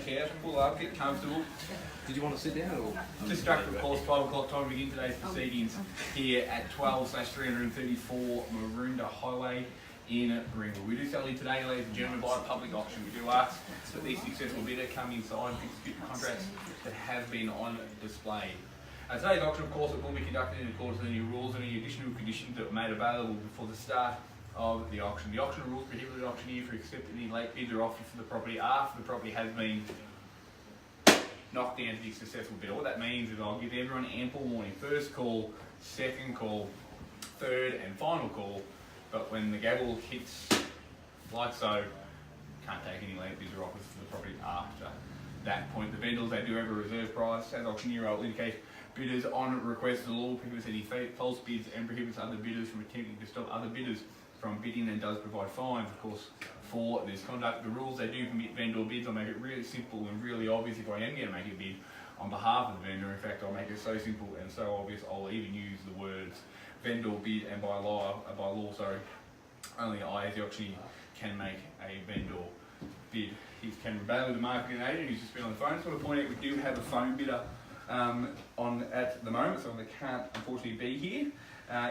couch, pull up, get comfortable. Did you want to sit down or? Distracted, of course, 12 o'clock time to begin today's proceedings here at 12/334 Maroondah Highway in Ringwood. We do sell you today, ladies and gentlemen, by public auction. We do ask that these successful bidder come inside and execute the contracts that have been on display. Today's auction, of course, it will be conducted in accordance with the new rules and any additional conditions that were made available before the start of the auction. The auction rules prohibit the auctioneer from accepting any late bids or offers for the property after the property has been knocked down to the successful bidder. What that means is I'll give everyone ample warning. First call, second call, third and final call. But when the gavel hits like so, can't take any late bids or offers for the property after that point. The vendors, they do have a reserve price. As auctioneer, I will indicate bidders on request. The law prohibits any false bids and prohibits other bidders from attempting to stop other bidders from bidding and does provide fines, of course, for this conduct. The rules, they do permit vendor bids. I'll make it really simple and really obvious if I am going to make a bid on behalf of the vendor. In fact, I'll make it so simple and so obvious, I'll even use the words vendor bid, and by law, only I, as the auctioneer, can make a vendor bid. He can rebel with the marketing agent who's just been on the phone. I just want to point out we do have a phone bidder on at the moment, so they can't unfortunately be here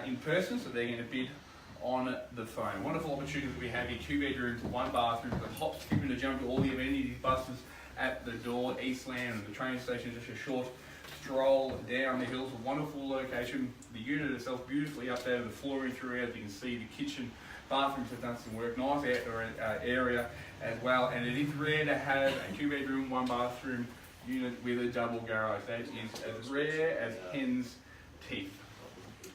in person, so they're going to bid on the phone. Wonderful opportunity that we have here, 2 bedrooms, 1 bathroom, the hop, skip and a jump to all the amenities, buses at the door, Eastland and the train station, just a short stroll down the hills. A wonderful location. The unit itself beautifully updated, the flooring throughout, you can see the kitchen, bathrooms have done some work, nice outdoor area as well, and it is rare to have a 2 bedroom, 1 bathroom unit with a double garage. That is as rare as hen's teeth.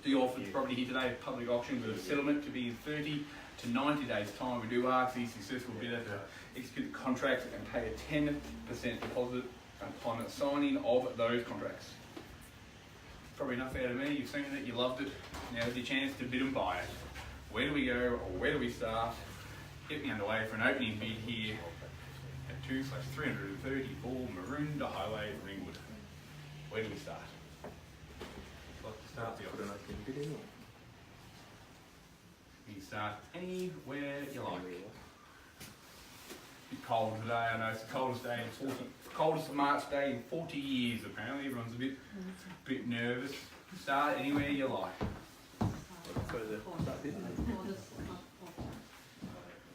The offer the property here today at public auction with a settlement to be in 30 to 90 days time. We do ask the successful bidder to execute the contract and pay a 10% deposit upon signing of those contracts. Probably enough out of me. You've seen it, you loved it. Now's your chance to bid and buy it. Where do we go or where do we start? Get me underway for an opening bid here at 2/334 Maroondah Highway, Ringwood. Where do we start? Start the auction. You can start anywhere you like. Bit cold today, I know it's the coldest March day in 40 years apparently. Everyone's a bit nervous. Start anywhere you like.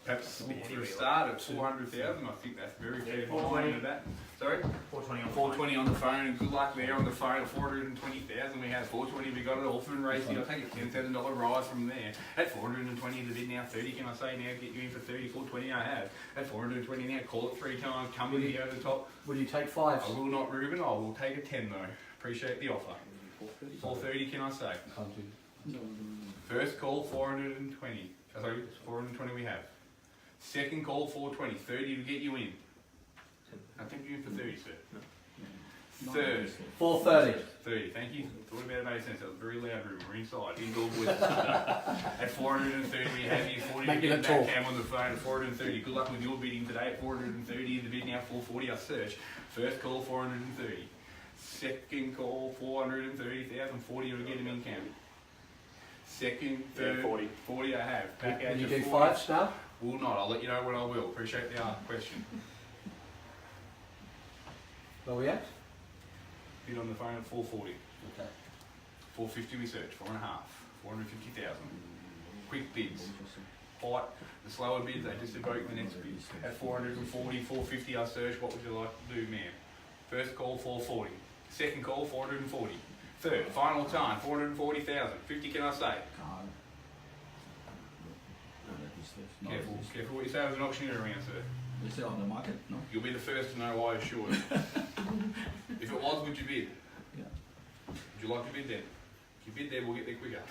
Perhaps for a start at 400,000, I think that's very fair. 420 of that. Sorry? 420 on the phone, and good luck there on the phone at 420,000. We have 420, we got it all from racing. I'll take a $10,000 rise from there. At 420 the bid now, 30 can I say now, get you in for 30, 420 I have. At 420 now, call it 3 times, come with me over the top. Will you take 5? I will not, Ruben, I will take a 10 though. Appreciate the offer. 430 can I say? First call 420. Sorry, 420 we have. Second call 420, 30 to get you in. I think you're in for 30, sir. No. Third. 430. 30, thank you. Thought about it made sense. That was very loud, room. We're inside. Indoor voices. At 430 we have you. 40 to get back cam on the phone at 430. Good luck with your bidding today at 430. The bid now 440. I search. First call 430. Second call 430,000. 40 to get him in cam. Second, third, 40 I have. Back out to 40. Will you do 5 star? Will not. I'll let you know when I will. Appreciate the question. Where are we at? Bid on the phone at 440. Okay. 450 we search. 4.5. 450,000. Quick bids. Fight. The slower bids, they just evoke the next bid. At 440, 450 I search. What would you like to do, ma'am? First call 440. Second call 440. Third, final time 440,000. 50 can I say? Careful what you say as an auctioneer around, sir. Is it on the market? No. You'll be the first to know, I assure you. If it was, would you bid? Yeah. Would you like to bid then? If you bid there, we'll get there quicker.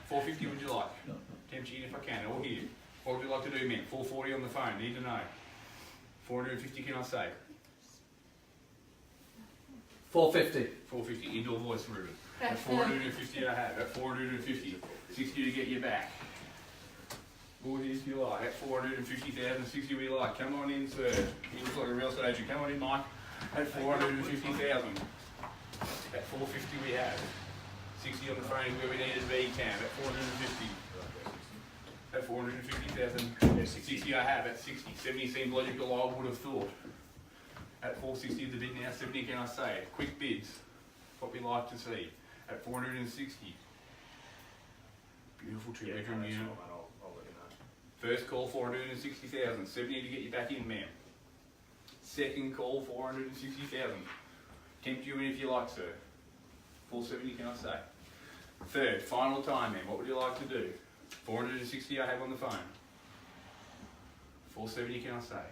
450 would you like? No. Tempt you in if I can, all here. What would you like to do, man? 440 on the phone, need to know. 450 can I say? 450. 450, indoor voice room. At 450 I have, at 450. 60 to get you back. What is you like? At 450,000, 60 we like. Come on in, sir. You look like a real estate agent. Come on in, Mike. At 450,000. At 450 we have. 60 on the phone where we need to be, Cam. At 450. At 450,000. Yeah, 60 I have. At 60. 70 seems logical, I would have thought. At 460 the bid now. 70 can I say? Quick bids. What we like to see. At 460. Beautiful two bedroom unit. I'll let you know. First call 460,000. 70 to get you back in, ma'am. Second call 460,000. Tempt you in if you like, sir. 470 can I say? Third, final time, ma'am. What would you like to do? 460 I have on the phone. 470 can I say?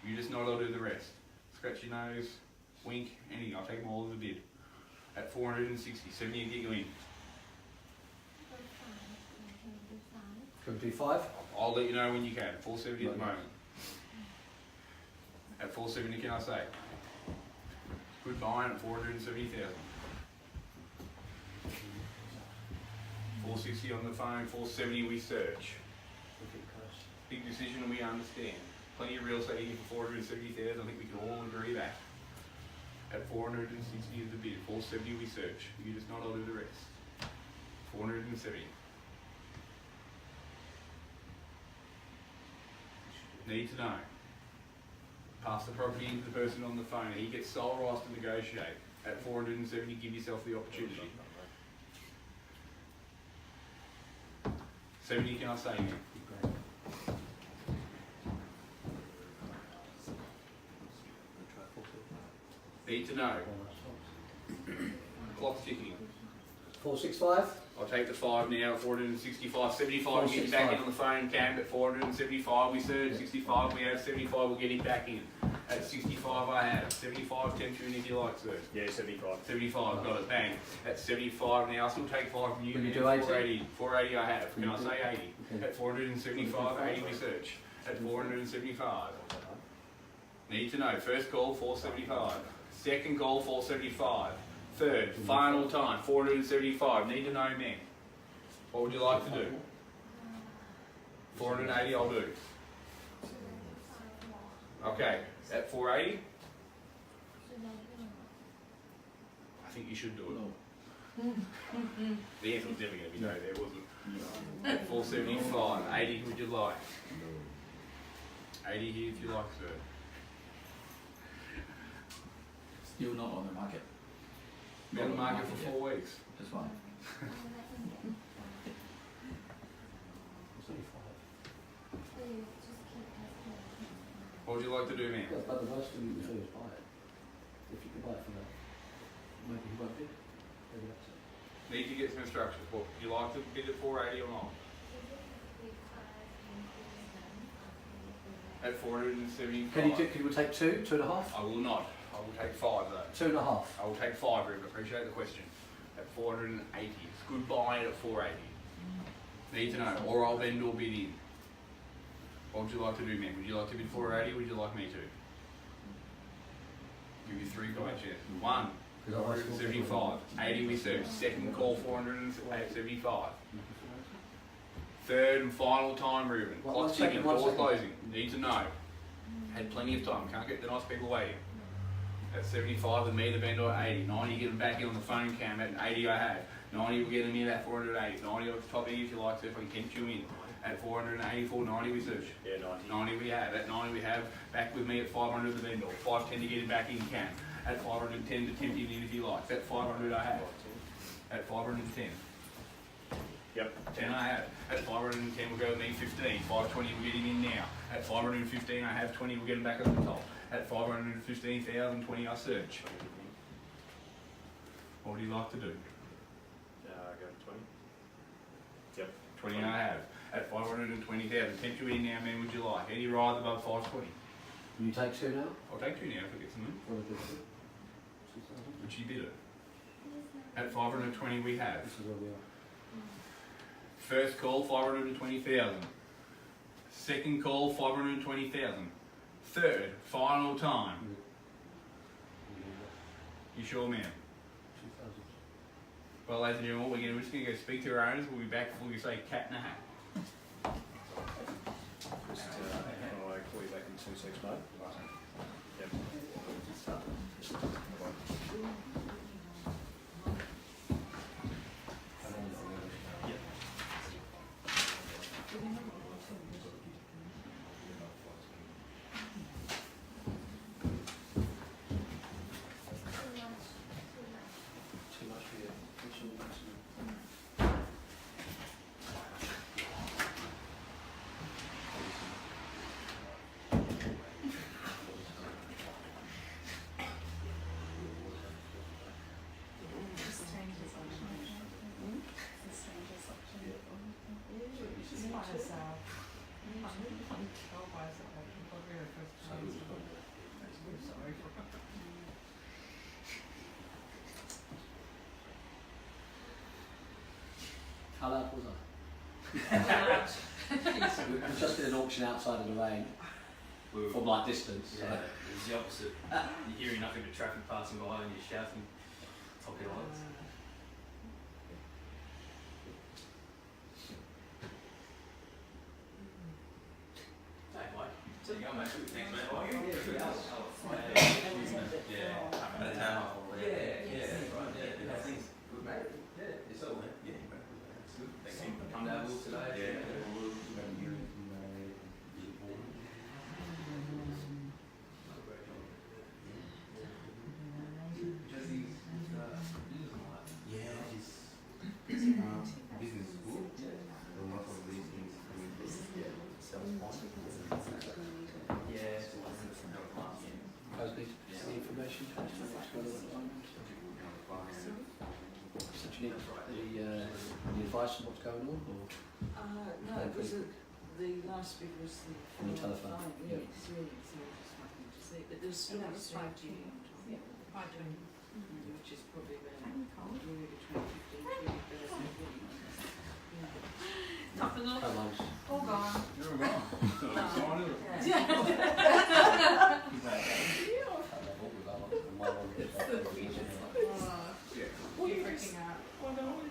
You just nod, I'll do the rest. Scratch your nose, wink, anything. I'll take them all as a bid. At 460, 70 to get you in. Can we do 5? I'll let you know when you can. 470 at the moment. At 470 can I say? Good buying at 470,000. 460 on the phone, 470 we search. Big decision and we understand. Plenty of real estate here for 470,000. I think we can all agree that. At 460 is the bid. 470 we search. You just not, I'll do the rest. 470. Need to know. Pass the property into the person on the phone. He gets sole rights to negotiate. At 470, give yourself the opportunity. 70 can I say now? Need to know. Clock's ticking. 465? I'll take the 5 now at 465. 75 we get you back in on the phone, Cam. At 475 we search. 65 we have. 75 we'll get him back in. At 65 I have. 75 tempt you in if you like, sir. Yeah, 75. 75, got it, bang. At 75 now, I'll still take 5 from you. Can you man. do 80? 480. 480 I have. Can I say 80? Okay. At 475, 80 we search. At 475. Need to know. First call, 475. Second call, 475. Third, final time, 475. Need to know, man. What would you like to do? 480 I'll do. Okay, at 480? I think you should do it. The answer was never going to be no there, wasn't it? At 475, 80 would you like? 80 here if you like, sir. Still not on the market. Been on the market for 4 weeks. That's fine. What would you like to do, man? Yeah, but the worst thing you can do is buy it. If you can buy it for that, maybe he won't bid. Maybe that's it. Need to get some instructions. What, would you like to bid at 480 or not? At 475. Can we take 2, 2.5? I will not. I will take 5 though. 2.5. I will take 5, Ruben. Appreciate the question. At 480. It's good buying at 480. Need to know. Or I'll then do a bid in. What would you like to do, man? Would you like to bid 480 or would you like me to? Give you 3 guys, yeah. 1, 475. 80 we search. Second call, 475. Third and final time, Ruben. Clock's ticking, doors closing. Need to know. Had plenty of time. Can't get the nice people waiting. At 75 with me, the vendor at 80. 90 get them back in on the phone cam. At 80 I have. 90 will get them in at 480. 90 at the top end if you like, so if I can tempt you in. At 484, 90 we search. Yeah, 90. 90 we have. At 90 we have. Back with me at 500 the vendor. 510 to get him back in cam. At 510 to tempt him in if you like. At 500 I have. At 510. Yep. 10 I have. At 510 we'll go with me 15. 520 we'll get him in now. At 515 I have 20, we'll get him back at the top. At 515,000, 20 I search. What would you like to do? Go to 20. Yep. 20 I have. At 520,000, tempt you in now, man, would you like? Any rise above 520? Will you take 2 now? I'll take 2 now if it gets them in. For a bid 6,000? Would she bid it? At 520 we have. This is where we are. First call, 520,000. Second call, 520,000. Third, final time. You sure, ma'am? 2,000. Well, ladies and gentlemen, we're just going to go speak to our owners. We'll be back before we say cat in a hat. Just, I'll call you back in 2 seconds, mate. Yep. Yeah. allowed, was I? We just did an auction outside of the rain from like distance. Yeah, it was the opposite. You're hearing nothing but traffic passing by and you're shouting top of your lights. Hey Mike, there you go mate. Thanks mate. Oh, yeah, yeah. Good mate. Yeah, yourself mate. Yeah, that's good. Thanks for coming to have a look today. Yeah. Business school. So most of these things sells point. Yeah. Guys need the information to what's going on at the moment. So do you need the advice on what's going on, or No, it was the last bit was the on the telephone? Yes, so just wanting to see, but there's still a strategy, which is probably about between 15 and 20,000. Top of the How much? all gone. You're wrong. You're freaking out. Well, they want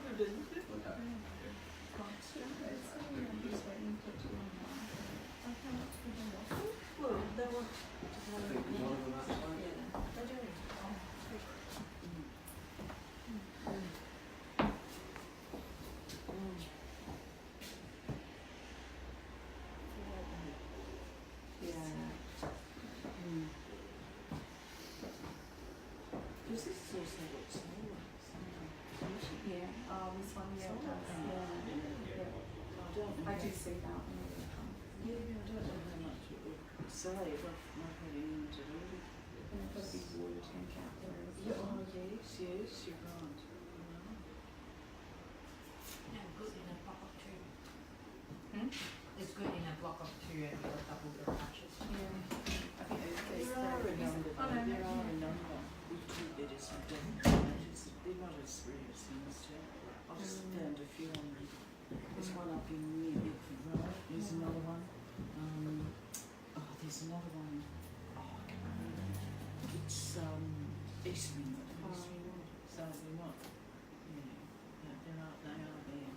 Because this is also what's smaller. Yeah. This one, yeah, it does. Yeah. I do see that one all the time. Yeah, I don't know how much it would say if I'm putting into it. And I've got a big water tank out there as well. Oh, yes, you're right. Good in a block of two. Hmm? It's good in a block of two and a double garages. Yeah. I think there's There are a number, Oh, no, there are a number. With two bedders and double garages. They're not as serious things too. I just found a few on them. There's one up in near Bedford Road. There's another one. There's another one. I can't remember. It's East Ringwood. So they're not. Yeah, they are there.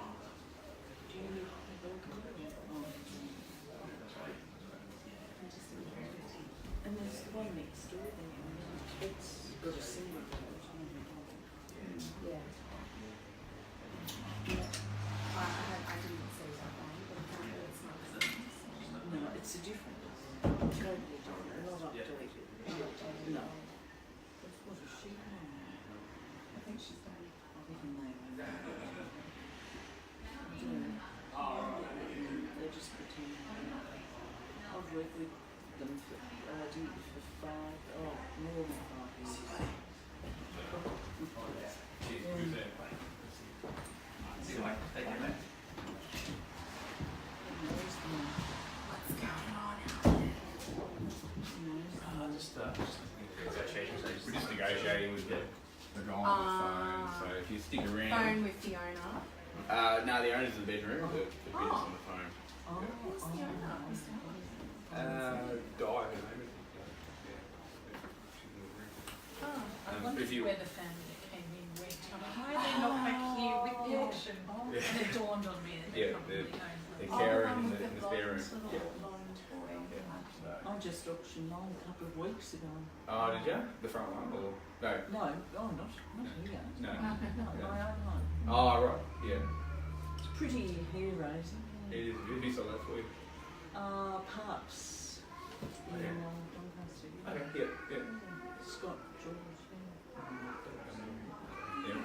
Do you need a balcony? And there's the one next door there. It's got a single door. Yeah. I didn't say that one, but apparently it's not the same. No, it's a different. Totally different. Not updated. No. What is she on? I think she's done. I think her name. They just pretend. I've worked with them for 5, more than 5 years. See you mate. Take care mate. Knows them. What's going on out there? Knows them. Just negotiation stage. We're just negotiating with the guy on the phone, so if you stick around. Phone with the owner. No, the owner's in the bedroom, the bed's on the phone. Who's the owner? Di, her name is. Oh, I If wondered you- where the family that came in went. Why are they not back here with the auction? And it dawned on me that they Yeah, probably they're- own They're them. Karen in the spare room. I just auctioned mine a couple of weeks ago. Oh, did you? The front one? Or? No. No, not here. No. No, my own one. Oh, right. Yeah. It's pretty hair raising. It is. Who sold that for you? Parks in Okay. Doncaster. Okay. Yeah. Scott George. Yeah.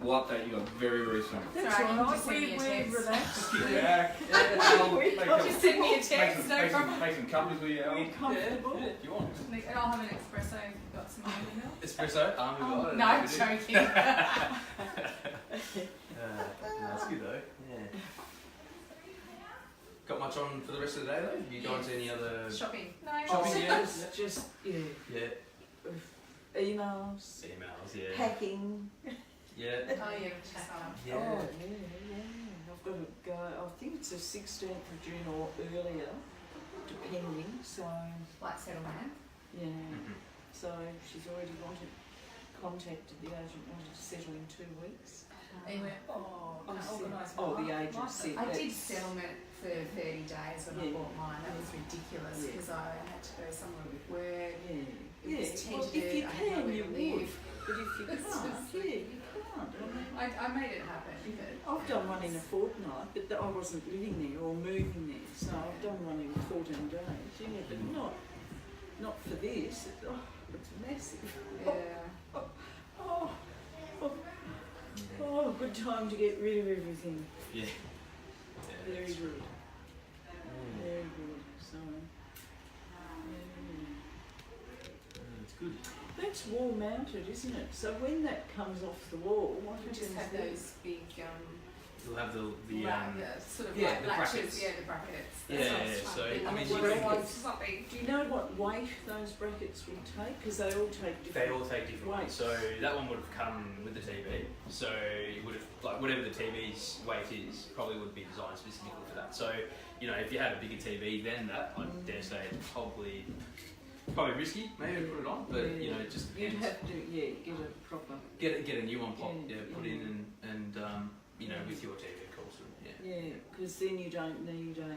We'll update you very, very soon. That's Sorry, I all need to right. send you a We're text. relaxed. Just get back. Just send me a text, no problem. Make some cuppies with you. Are you comfortable? Yeah, if you want. And I'll have an espresso if you've got some over milk. Espresso? No, That's joking. That's good though. Yeah. Got much on for the rest of the day though? You going to any other Shopping. No, Shopping, yeah. Just yeah. Emails, Emails, yeah. packing. Yeah. Oh, yeah, chapter. Yeah. Oh, yeah. I've got to go. I think it's the 16th of June or earlier, depending. So Like settlement. yeah. Mhm. So she's already contacted the agent, wanted to settle in 2 weeks. And you went, oh, I can I said- organise oh, mine? the agent said I did that's- settlement for 30 days when I Yeah. bought mine. That was ridiculous Yeah. because I had to go somewhere with work. Yeah. It Yeah. was Well, tentative. if you I had can, nowhere you to would. live. But if you It's can't, just- yeah, you can't. I made it happen. But I've done one in a fortnight, but I wasn't living there or moving there, so I've done one in 14 days. Yeah, but not for this. It's massive. yeah. Oh, good time to get rid of everything. Yeah. Very that's good. Mm. Very good. So, It's good. that's wall mounted, isn't it? So when that comes off the wall, what We just happens have then? those big You'll have the sort of yeah, like the latches. brackets. Yeah, the brackets. Yeah, That's what I yeah, was so, trying to think. I mean, What you it can- was, something. Do you know what weight those brackets will take? Because they all take They different. all take different weights. So that one would have come with the TV. So it would have, like, whatever the TV's weight is, probably would be designed specifically for that. So, you know, if you had a bigger TV than that, I dare say it's probably risky, maybe to put it on, but you know, it just You'd depends. have to, get a proper. Get a new one pop, Yeah, put yeah. in and you know, with your TV, of course. Yeah, because then you don't need a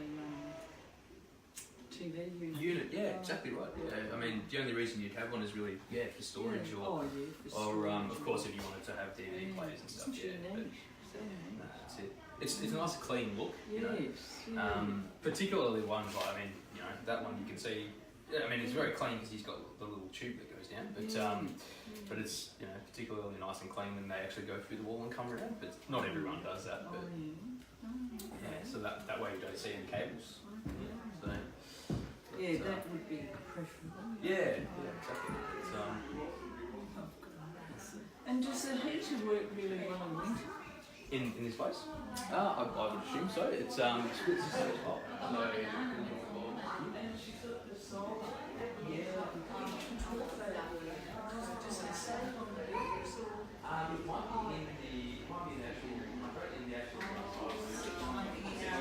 TV unit. Unit, yeah, exactly right. Yeah, I mean, the only reason you'd have one is really, for storage Yeah. or, Oh, yeah, for or storage. of course, if you wanted to have DVD Yeah. players and stuff. Isn't Yeah, she but neat? So neat. no, that's it. It's a nice clean look. You know? Yes. Yeah. Particularly ones like, I mean, you know, that one you can see. I mean, it's very clean because he's got the little tube that goes down, but it's, you know, particularly nice and clean when they actually go through the wall and come around. But not everyone does that. But yeah, so that way you don't see any cables. So Yeah, that would be preferable. yeah, exactly. It's, And does the heater work really well in winter? in this place, I would assume so. It's split system as well. It might be in the actual contract, in the actual so yeah,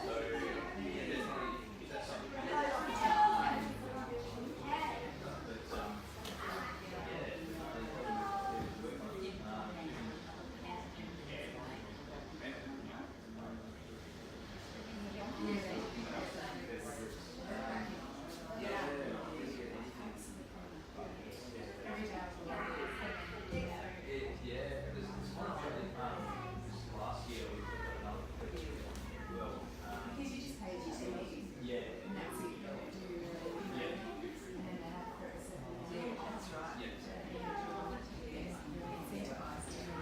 definitely if that's something. Last year we put another picture as well. Because you just pay utilities, Yeah. and that's it, you don't do, and then they have for a certain, yeah, that's right. Yeah. Yes, you're incentivised to,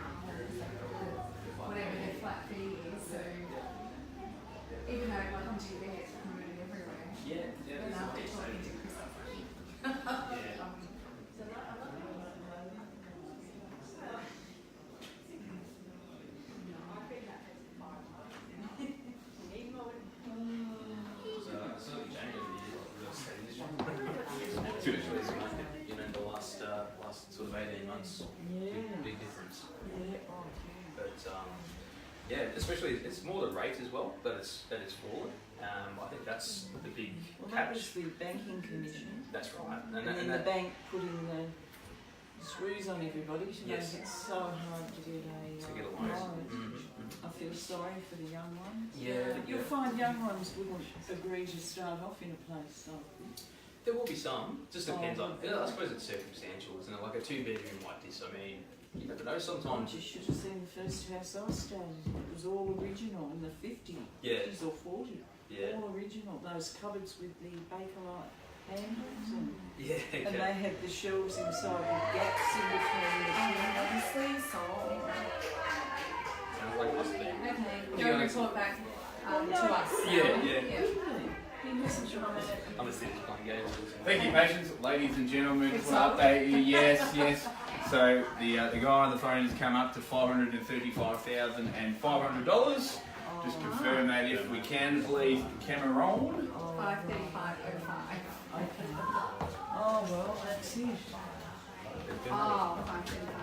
whatever their flat fee is, so, even though like on TV it's promoted everywhere, Yeah, then after talking to Chris, you know, the last sort of 18 months, big difference. Yeah. But yeah, especially it's more the rate as well, but it's fallen. I think that's the big Well, that catch. was the banking commission. That's right. And then the bank putting the screws on everybody to Yes. make it so hard to get to get a a loan. loan. I feel sorry for the young ones. Yeah, But you'll find young ones wouldn't agree to start off in a place like this. There will be some. Just depends on. Oh, I suppose it's circumstantial, isn't it? Like a 2-bedroom like this. I mean, you never know. Oh, Sometimes. you should have seen the first house I stayed in. It was all original in the 50s Yeah. or 40s. Yeah. All original. Those cupboards with the Bakelite handles and Yeah. And Okay. they had the shelves inside with gaps in between the two. obviously, so. Sounds like it must be. Okay, Have you report back to us. Yeah. He listens to my minute. I'm just sitting playing games. Thank you, patience, ladies and gentlemen. Just want to update you. Yes. So the guy on the phone has come up to $535,500. Just confirm that if we can, please, Cameron. 535.05. Okay. Oh, well, that's it. Oh, 535.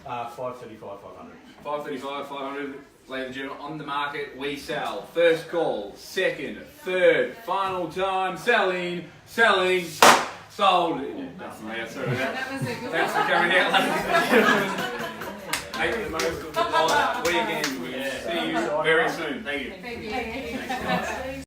535, 500. Ladies and gentlemen, on the market, we sell. First call, second, third, final time, selling, sold. It doesn't matter, sorry about that. That was a good Thanks for one. coming out, ladies and gentlemen. Make the most of the weekend. We'll see you very soon. Thank you. Thank you.